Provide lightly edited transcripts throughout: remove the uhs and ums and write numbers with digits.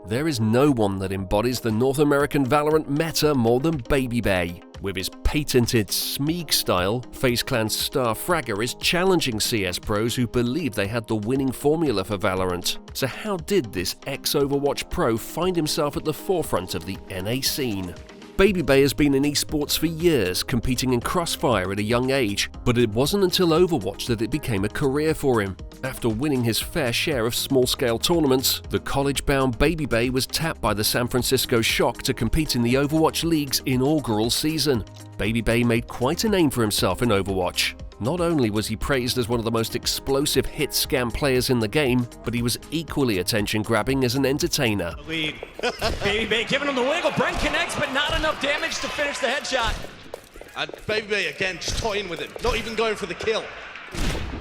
There is no one that embodies the North American Valorant meta more than Babybay. With his patented Smeag style, FaZe Clan's star fragger is challenging CS pros who believe they had the winning formula for Valorant. So how did this ex-Overwatch pro find himself at the forefront of the NA scene? Babybay has been in esports for years, competing in Crossfire at a young age, but it wasn't until Overwatch that it became a career for him. After winning his fair share of small-scale tournaments, the college-bound Babybay was tapped by the San Francisco Shock to compete in the Overwatch League's inaugural season. Babybay made quite a name for himself in Overwatch. Not only was he praised as one of the most explosive hit-scam players in the game, but he was equally attention-grabbing as an entertainer. Lead. Babybay giving him the wiggle. Brent connects, but not enough damage to finish the headshot. And Babybay again just toying with him, not even going for the kill.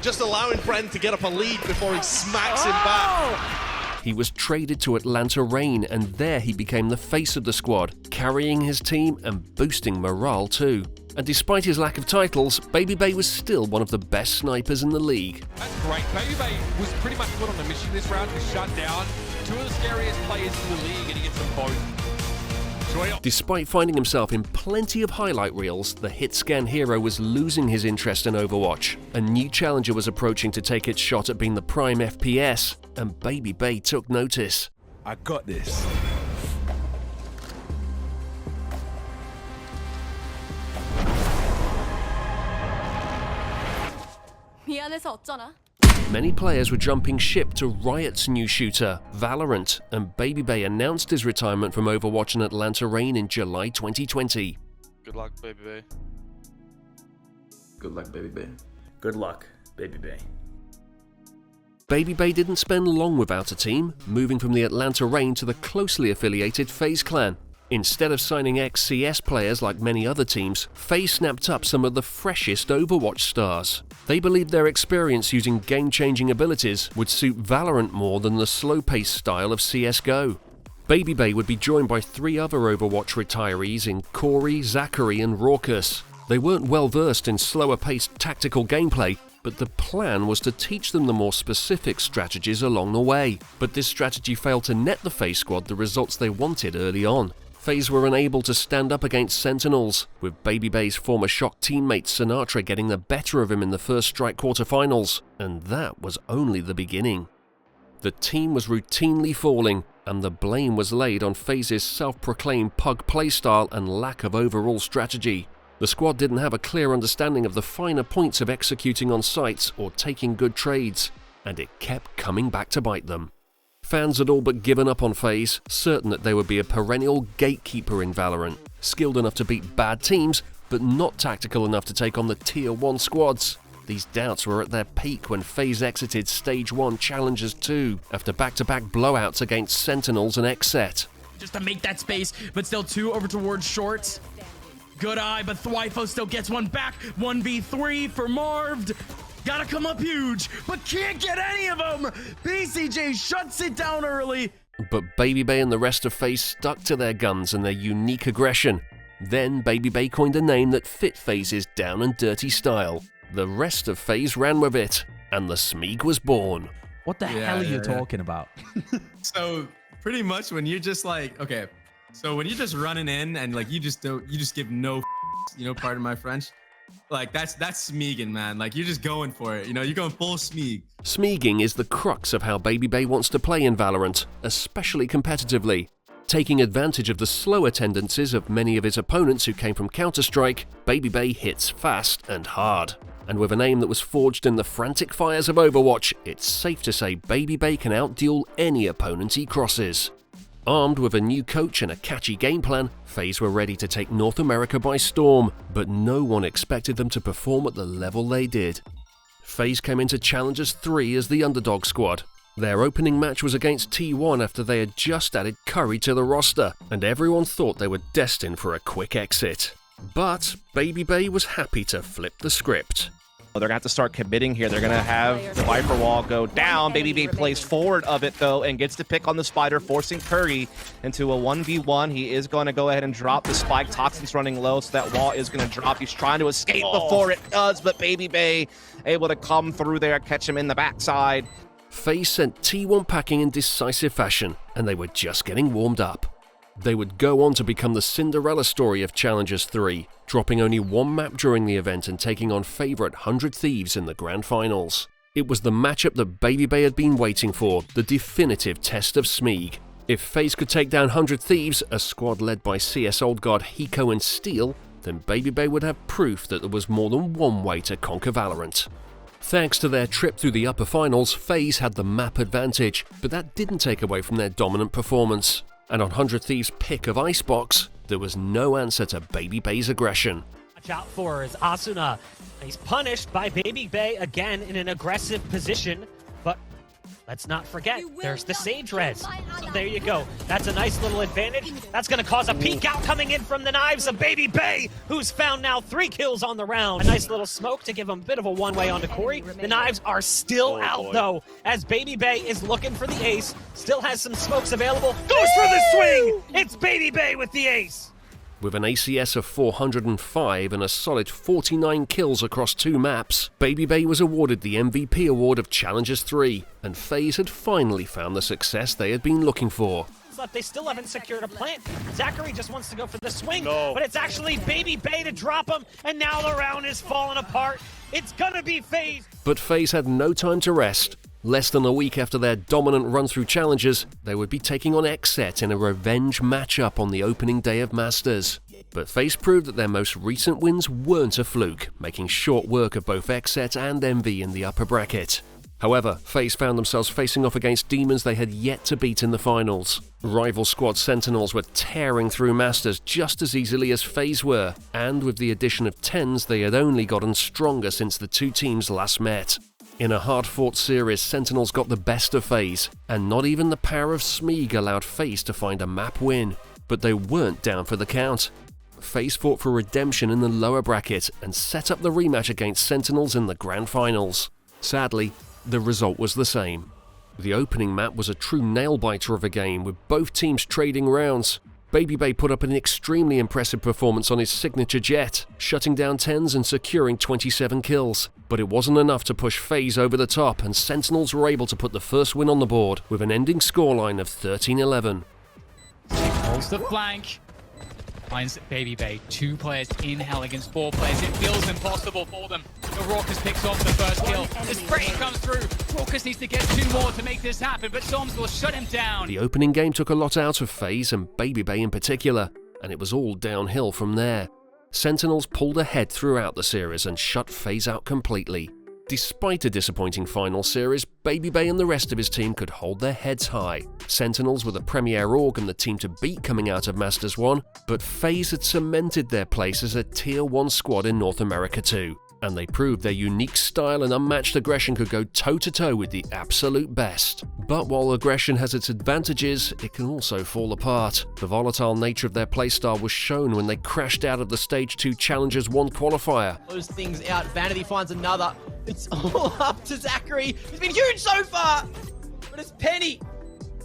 Just allowing Brent to get up a lead before he smacks him back. He was traded to Atlanta Reign, and there he became the face of the squad, carrying his team and boosting morale too. And despite his lack of titles, Babybay was still one of the best snipers in the league. That's great. Babybay was pretty much put on a mission this round to shut down two of the scariest players in the league, and he gets them both. Despite finding himself in plenty of highlight reels, the hit-scan hero was losing his interest in Overwatch. A new challenger was approaching to take its shot at being the prime FPS, and Babybay took notice. I got this. 미안해서 어쩌나? Many players were jumping ship to Riot's new shooter, Valorant, and Babybay announced his retirement from Overwatch and Atlanta Reign in July 2020. Good luck, Babybay. Good luck, Babybay. Good luck, Babybay. Babybay didn't spend long without a team, moving from the Atlanta Reign to the closely affiliated FaZe Clan. Instead of signing ex-CS players like many other teams, FaZe snapped up some of the freshest Overwatch stars. They believed their experience using game-changing abilities would suit Valorant more than the slow-paced style of CSGO. Babybay would be joined by three other Overwatch retirees in Corey, Zachary and Raucus. They weren't well-versed in slower-paced tactical gameplay, but the plan was to teach them the more specific strategies along the way. But this strategy failed to net the FaZe squad the results they wanted early on. FaZe were unable to stand up against Sentinels, with Babybay's former Shock teammate Sinatra getting the better of him in the first Strike quarterfinals, and that was only the beginning. The team was routinely falling, and the blame was laid on FaZe's self-proclaimed pug playstyle and lack of overall strategy. The squad didn't have a clear understanding of the finer points of executing on sites or taking good trades, and it kept coming back to bite them. Fans had all but given up on FaZe, certain that they would be a perennial gatekeeper in Valorant, skilled enough to beat bad teams, but not tactical enough to take on the Tier 1 squads. These doubts were at their peak when FaZe exited Stage 1 Challengers 2 after back-to-back blowouts against Sentinels and XSET. Just to make that space, but still two over towards shorts. Good eye, but Thwifo still gets one back. 1v3 for Marved. Gotta come up huge, but can't get any of them. BCJ shuts it down early. But Babybay and the rest of FaZe stuck to their guns and their unique aggression. Then Babybay coined a name that fit FaZe's down and dirty style. The rest of FaZe ran with it, and the Smeag was born. What the hell are you talking about? So pretty much when you're just like, okay, so when you're just running in and like you just give no, pardon my French. Like that's Smeaging, man. Like you're just going for it, you're going full Smeag. Smeaging is the crux of how Babybay wants to play in Valorant, especially competitively. Taking advantage of the slower tendencies of many of his opponents who came from Counter-Strike, Babybay hits fast and hard. And with an aim that was forged in the frantic fires of Overwatch, it's safe to say Babybay can outduel any opponent he crosses. Armed with a new coach and a catchy game plan, FaZe were ready to take North America by storm, but no one expected them to perform at the level they did. FaZe came into Challengers 3 as the underdog squad. Their opening match was against T1 after they had just added Curry to the roster, and everyone thought they were destined for a quick exit. But Babybay was happy to flip the script. They're going to have to start committing here. They're going to have the Viper wall go down. Babybay plays forward of it, though, and gets to pick on the Spider, forcing Curry into a 1v1. He is going to go ahead and drop the spike. Toxin's running low, so that wall is going to drop. He's trying to escape before it does, but Babybay able to come through there, catch him in the backside. FaZe sent T1 packing in decisive fashion, and they were just getting warmed up. They would go on to become the Cinderella story of Challengers 3, dropping only one map during the event and taking on favourite 100 Thieves in the grand finals. It was the matchup that Babybay had been waiting for, the definitive test of Smeag. If FaZe could take down 100 Thieves, a squad led by CS old guard Hiko and Steel, then Babybay would have proof that there was more than one way to conquer Valorant. Thanks to their trip through the upper finals, FaZe had the map advantage, but that didn't take away from their dominant performance. And on 100 Thieves' pick of Icebox, there was no answer to Babybay's aggression. Watch out for is Asuna. He's punished by Babybay again in an aggressive position, but let's not forget, there's the Sage Res. So there you go. That's a nice little advantage. That's going to cause a peek out coming in from the knives of Babybay, who's found now 3 kills on the round. A nice little smoke to give him a bit of a one-way onto Corey. The knives are still out, though, as Babybay is looking for the ace. Still has some smokes available. Goes for the swing! It's Babybay with the ace! With an ACS of 405 and a solid 49 kills across 2 maps, Babybay was awarded the MVP award of Challengers 3, and FaZe had finally found the success they had been looking for. They still haven't secured a plant. Zachary just wants to go for the swing, but it's actually Babybay to drop him, and now the round is falling apart. It's gonna be FaZe. But FaZe had no time to rest. Less than a week after their dominant run through Challengers, they would be taking on XSET in a revenge matchup on the opening day of Masters. But FaZe proved that their most recent wins weren't a fluke, making short work of both XSET and Envy in the upper bracket. However, FaZe found themselves facing off against demons they had yet to beat in the finals. Rival squad Sentinels were tearing through Masters just as easily as FaZe were, and with the addition of 10s they had only gotten stronger since the two teams last met. In a hard-fought series, Sentinels got the best of FaZe, and not even the power of Smeag allowed FaZe to find a map win. But they weren't down for the count. FaZe fought for redemption in the lower bracket and set up the rematch against Sentinels in the grand finals. Sadly, the result was the same. The opening map was a true nail-biter of a game, with both teams trading rounds. Babybay put up an extremely impressive performance on his signature jet, shutting down 10s and securing 27 kills. But it wasn't enough to push FaZe over the top, and Sentinels were able to put the first win on the board with an ending scoreline of 13-11. Holds the flank. Finds Babybay. 2 players in hell against 4 players. It feels impossible for them. The Raucus picks off the first kill. The spray comes through. Raucus needs to get 2 more to make this happen, but Soms will shut him down. The opening game took a lot out of FaZe and Babybay in particular, and it was all downhill from there. Sentinels pulled ahead throughout the series and shut FaZe out completely. Despite a disappointing final series, Babybay and the rest of his team could hold their heads high. Sentinels were the premier org and the team to beat coming out of Masters 1, but FaZe had cemented their place as a Tier 1 squad in North America too, and they proved their unique style and unmatched aggression could go toe-to-toe with the absolute best. But while aggression has its advantages, it can also fall apart. The volatile nature of their playstyle was shown when they crashed out of the Stage 2 Challengers 1 qualifier. Those things out, Vanity finds another. It's all up to Zachary. He's been huge so far, but it's Penny.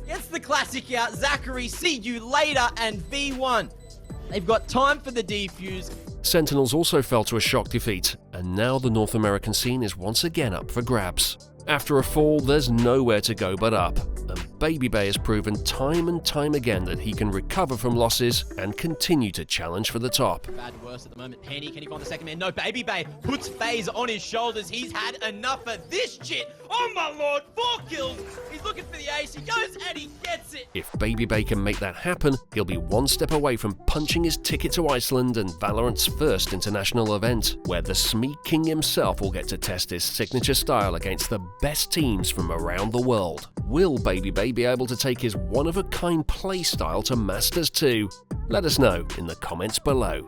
Gets the classic out. Zachary, see you later, and V1. They've got time for the defuse. Sentinels also fell to a shock defeat, and now the North American scene is once again up for grabs. After a fall, there's nowhere to go but up, and Babybay has proven time and time again that he can recover from losses and continue to challenge for the top. Bad worse at the moment. Penny, can he find the second man? No, Babybay puts FaZe on his shoulders. He's had enough of this shit. Oh my lord, 4 kills. He's looking for the ace. He goes and he gets it. If Babybay can make that happen, he'll be one step away from punching his ticket to Iceland and Valorant's first international event, where the Smeag King himself will get to test his signature style against the best teams from around the world. Will Babybay be able to take his one-of-a-kind playstyle to Masters 2? Let us know in the comments below.